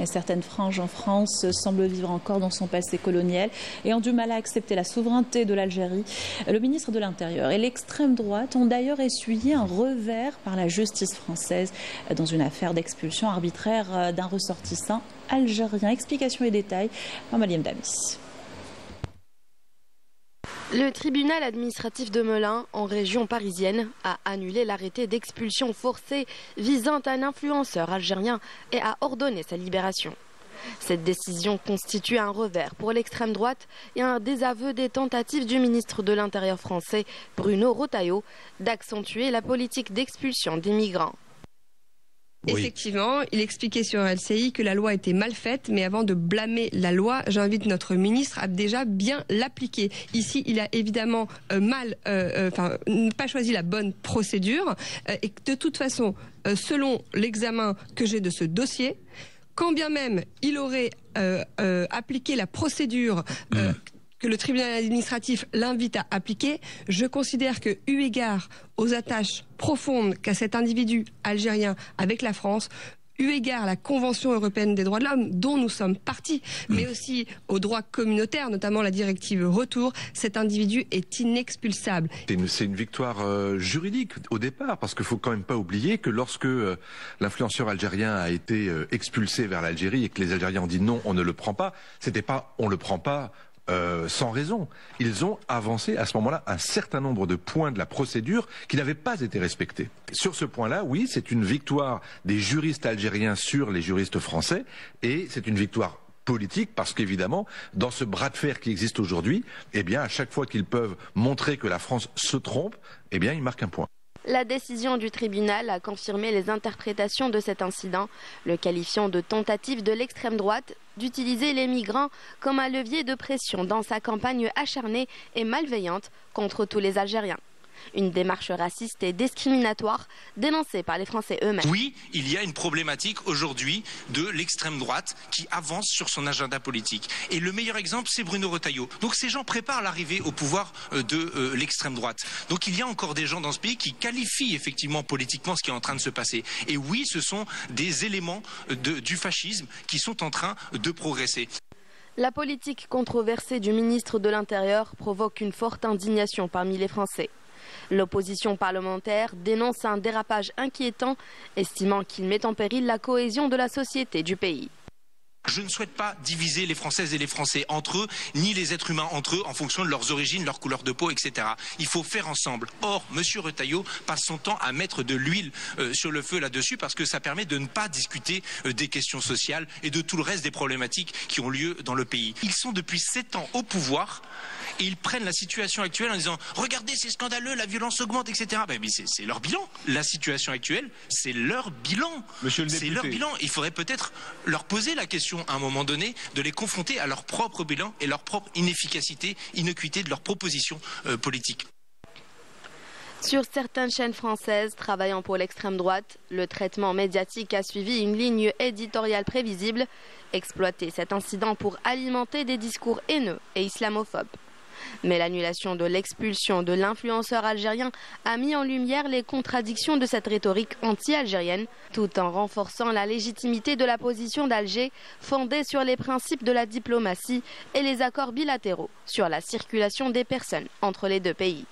Et certaines franges en France semblent vivre encore dans son passé colonial et ont du mal à accepter la souveraineté de l'Algérie. Le ministre de l'Intérieur et l'extrême droite ont d'ailleurs essuyé un revers par la justice française dans une affaire d'expulsion arbitraire d'un ressortissant algérien. Explications et détails par Maliem Damis. Le tribunal administratif de Melun, en région parisienne, a annulé l'arrêté d'expulsion forcée visant un influenceur algérien et a ordonné sa libération. Cette décision constitue un revers pour l'extrême droite et un désaveu des tentatives du ministre de l'Intérieur français, Bruno Retailleau, d'accentuer la politique d'expulsion des migrants. Oui. Effectivement, il expliquait sur LCI que la loi était mal faite, mais avant de blâmer la loi, j'invite notre ministre à déjà bien l'appliquer. Ici, il a évidemment pas choisi la bonne procédure, et de toute façon, selon l'examen que j'ai de ce dossier, quand bien même il aurait appliqué la procédure que le tribunal administratif l'invite à appliquer, je considère que, eu égard aux attaches profondes qu'a cet individu algérien avec la France, eu égard à la Convention européenne des droits de l'homme, dont nous sommes partis, mais aussi aux droits communautaires, notamment la directive Retour, cet individu est inexpulsable. C'est une victoire juridique au départ, parce qu'il ne faut quand même pas oublier que lorsque l'influenceur algérien a été expulsé vers l'Algérie et que les Algériens ont dit non, on ne le prend pas, c'était pas on le prend pas sans raison. Ils ont avancé à ce moment-là un certain nombre de points de la procédure qui n'avaient pas été respectés. Sur ce point-là, oui, c'est une victoire des juristes algériens sur les juristes français et c'est une victoire politique parce qu'évidemment, dans ce bras de fer qui existe aujourd'hui, eh bien, à chaque fois qu'ils peuvent montrer que la France se trompe, eh bien, ils marquent un point. La décision du tribunal a confirmé les interprétations de cet incident, le qualifiant de tentative de l'extrême droite d'utiliser les migrants comme un levier de pression dans sa campagne acharnée et malveillante contre tous les Algériens. Une démarche raciste et discriminatoire dénoncée par les Français eux-mêmes. Oui, il y a une problématique aujourd'hui de l'extrême droite qui avance sur son agenda politique. Et le meilleur exemple, c'est Bruno Retailleau. Donc ces gens préparent l'arrivée au pouvoir de l'extrême droite. Donc il y a encore des gens dans ce pays qui qualifient effectivement politiquement ce qui est en train de se passer. Et oui, ce sont des éléments du fascisme qui sont en train de progresser. La politique controversée du ministre de l'Intérieur provoque une forte indignation parmi les Français. L'opposition parlementaire dénonce un dérapage inquiétant, estimant qu'il met en péril la cohésion de la société du pays. Je ne souhaite pas diviser les Françaises et les Français entre eux, ni les êtres humains entre eux, en fonction de leurs origines, leur couleur de peau, etc. Il faut faire ensemble. Or, M. Retailleau passe son temps à mettre de l'huile sur le feu là-dessus, parce que ça permet de ne pas discuter des questions sociales et de tout le reste des problématiques qui ont lieu dans le pays. Ils sont depuis 7 ans au pouvoir et ils prennent la situation actuelle en disant « Regardez, c'est scandaleux, la violence augmente, etc. » Mais c'est leur bilan. La situation actuelle, c'est leur bilan. C'est leur bilan. Il faudrait peut-être leur poser la question à un moment donné, de les confronter à leur propre bilan et leur propre inefficacité, innocuité de leurs propositions politiques. Sur certaines chaînes françaises travaillant pour l'extrême droite, le traitement médiatique a suivi une ligne éditoriale prévisible, exploiter cet incident pour alimenter des discours haineux et islamophobes. Mais l'annulation de l'expulsion de l'influenceur algérien a mis en lumière les contradictions de cette rhétorique anti-algérienne, tout en renforçant la légitimité de la position d'Alger, fondée sur les principes de la diplomatie et les accords bilatéraux sur la circulation des personnes entre les deux pays.